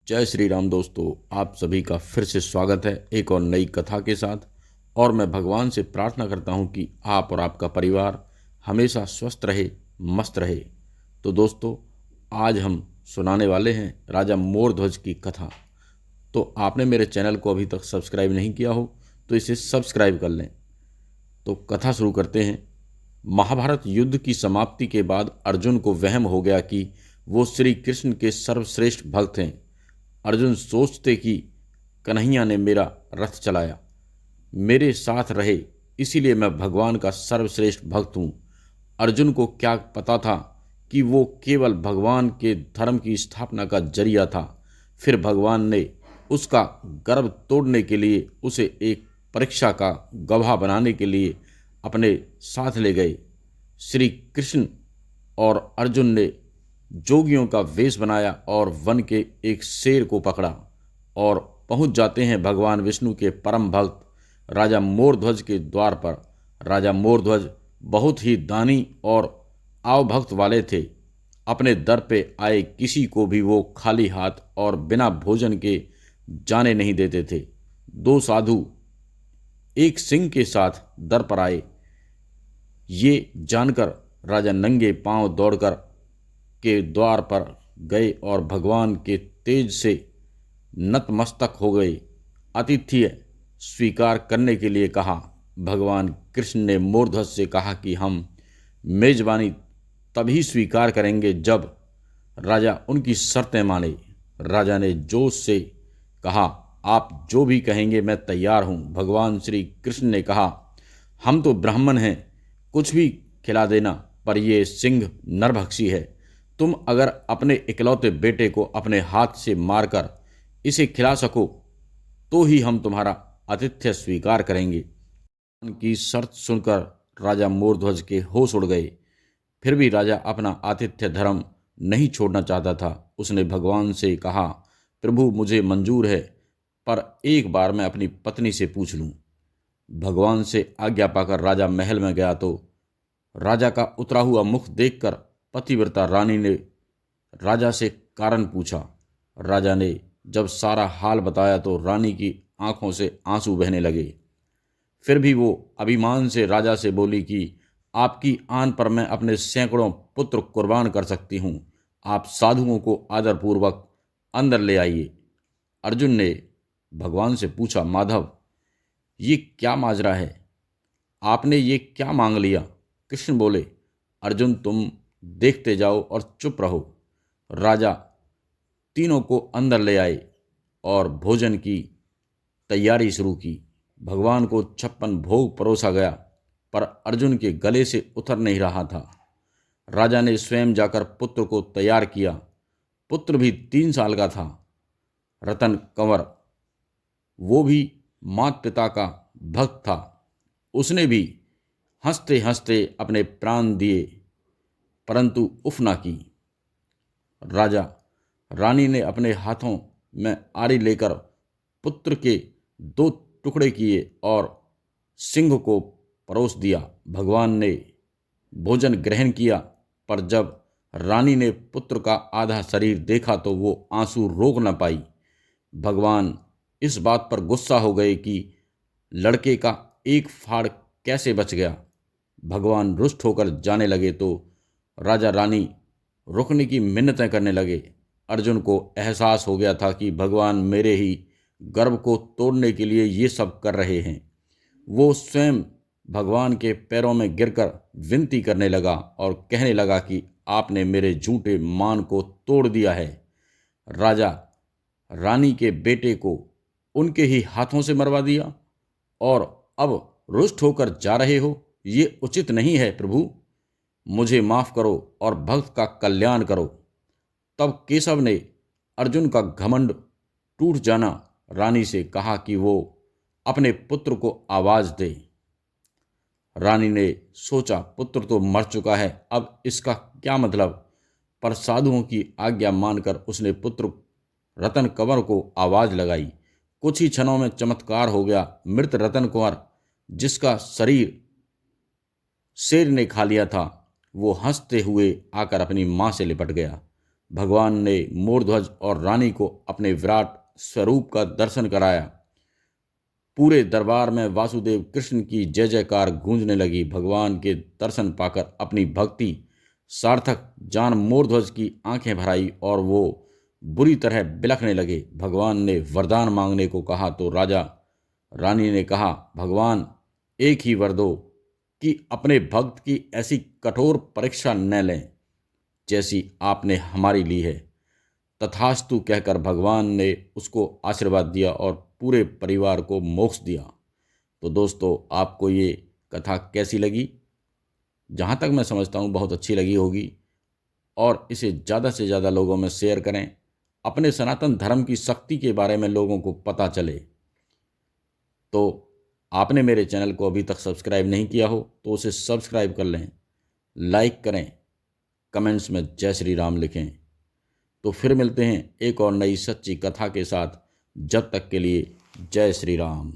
जय श्री राम दोस्तों, आप सभी का फिर से स्वागत है एक और नई कथा के साथ। और मैं भगवान से प्रार्थना करता हूं कि आप और आपका परिवार हमेशा स्वस्थ रहे, मस्त रहे। तो दोस्तों, आज हम सुनाने वाले हैं राजा मोरध्वज की कथा। तो आपने मेरे चैनल को अभी तक सब्सक्राइब नहीं किया हो तो इसे सब्सक्राइब कर लें। तो कथा शुरू करते हैं। महाभारत युद्ध की समाप्ति के बाद अर्जुन को वहम हो गया कि वो श्री कृष्ण के सर्वश्रेष्ठ भक्त हैं। अर्जुन सोचते कि कन्हैया ने मेरा रथ चलाया, मेरे साथ रहे, इसीलिए मैं भगवान का सर्वश्रेष्ठ भक्त हूँ। अर्जुन को क्या पता था कि वो केवल भगवान के धर्म की स्थापना का जरिया था। फिर भगवान ने उसका गर्व तोड़ने के लिए उसे एक परीक्षा का गवाह बनाने के लिए अपने साथ ले गए। श्री कृष्ण और अर्जुन ने जोगियों का वेश बनाया और वन के एक शेर को पकड़ा और पहुंच जाते हैं भगवान विष्णु के परम भक्त राजा मोरध्वज के द्वार पर। राजा मोरध्वज बहुत ही दानी और आवभक्त वाले थे। अपने दर पे आए किसी को भी वो खाली हाथ और बिना भोजन के जाने नहीं देते थे। दो साधु एक सिंह के साथ दर पर आए। ये जानकर राजा नंगे पांव दौड़कर के द्वार पर गए और भगवान के तेज से नतमस्तक हो गए। आतिथ्य स्वीकार करने के लिए कहा। भगवान कृष्ण ने मोरध्वज से कहा कि हम मेजबानी तभी स्वीकार करेंगे जब राजा उनकी शर्तें माने। राजा ने जोश से कहा, आप जो भी कहेंगे मैं तैयार हूँ। भगवान श्री कृष्ण ने कहा, हम तो ब्राह्मण हैं, कुछ भी खिला देना, पर ये सिंह नरभक्षी है। तुम अगर अपने इकलौते बेटे को अपने हाथ से मारकर इसे खिला सको तो ही हम तुम्हारा आतिथ्य स्वीकार करेंगे। उनकी शर्त सुनकर राजा मोरध्वज के होश उड़ गए। फिर भी राजा अपना आतिथ्य धर्म नहीं छोड़ना चाहता था। उसने भगवान से कहा, प्रभु मुझे मंजूर है, पर एक बार मैं अपनी पत्नी से पूछ लूं। भगवान से आज्ञा पाकर राजा महल में गया तो राजा का उतरा हुआ मुख देखकर पतिव्रता रानी ने राजा से कारण पूछा। राजा ने जब सारा हाल बताया तो रानी की आंखों से आंसू बहने लगे। फिर भी वो अभिमान से राजा से बोली कि आपकी आन पर मैं अपने सैकड़ों पुत्र कुर्बान कर सकती हूँ। आप साधुओं को आदरपूर्वक अंदर ले आइए। अर्जुन ने भगवान से पूछा, माधव ये क्या माजरा है, आपने ये क्या मांग लिया? कृष्ण बोले, अर्जुन तुम देखते जाओ और चुप रहो। राजा तीनों को अंदर ले आए और भोजन की तैयारी शुरू की। भगवान को 56 भोग परोसा गया, पर अर्जुन के गले से उतर नहीं रहा था। राजा ने स्वयं जाकर पुत्र को तैयार किया। पुत्र भी 3 साल का था, रतन कंवर। वो भी माता पिता का भक्त था। उसने भी हंसते हंसते अपने प्राण दिए, परंतु उफ ना की। राजा रानी ने अपने हाथों में आरी लेकर पुत्र के 2 टुकड़े किए और सिंह को परोस दिया। भगवान ने भोजन ग्रहण किया, पर जब रानी ने पुत्र का आधा शरीर देखा तो वो आंसू रोक न पाई। भगवान इस बात पर गुस्सा हो गए कि लड़के का एक फाड़ कैसे बच गया। भगवान रुष्ट होकर जाने लगे तो राजा रानी रुकने की मिन्नतें करने लगे। अर्जुन को एहसास हो गया था कि भगवान मेरे ही गर्व को तोड़ने के लिए ये सब कर रहे हैं। वो स्वयं भगवान के पैरों में गिरकर विनती करने लगा और कहने लगा कि आपने मेरे झूठे मान को तोड़ दिया है। राजा रानी के बेटे को उनके ही हाथों से मरवा दिया और अब रुष्ट होकर जा रहे हो, ये उचित नहीं है। प्रभु मुझे माफ करो और भक्त का कल्याण करो। तब केशव ने अर्जुन का घमंड टूट जाना रानी से कहा कि वो अपने पुत्र को आवाज दे। रानी ने सोचा, पुत्र तो मर चुका है, अब इसका क्या मतलब। पर साधुओं की आज्ञा मानकर उसने पुत्र रतन कंवर को आवाज लगाई। कुछ ही क्षणों में चमत्कार हो गया। मृत रतन कंवर, जिसका शरीर शेर ने खा लिया था, वो हंसते हुए आकर अपनी मां से लिपट गया। भगवान ने मोरध्वज और रानी को अपने विराट स्वरूप का दर्शन कराया। पूरे दरबार में वासुदेव कृष्ण की जय जयकार गूंजने लगी। भगवान के दर्शन पाकर अपनी भक्ति सार्थक जान मोरध्वज की आंखें भर आई और वो बुरी तरह बिलखने लगे। भगवान ने वरदान मांगने को कहा तो राजा रानी ने कहा, भगवान एक ही वर दो कि अपने भक्त की ऐसी कठोर परीक्षा न लें जैसी आपने हमारी ली है। तथास्तु कहकर भगवान ने उसको आशीर्वाद दिया और पूरे परिवार को मोक्ष दिया। तो दोस्तों, आपको ये कथा कैसी लगी? जहाँ तक मैं समझता हूँ बहुत अच्छी लगी होगी, और इसे ज़्यादा से ज़्यादा लोगों में शेयर करें। अपने सनातन धर्म की शक्ति के बारे में लोगों को पता चले। तो आपने मेरे चैनल को अभी तक सब्सक्राइब नहीं किया हो तो उसे सब्सक्राइब कर लें, लाइक करें, कमेंट्स में जय श्री राम लिखें। तो फिर मिलते हैं एक और नई सच्ची कथा के साथ। जब तक के लिए जय श्री राम।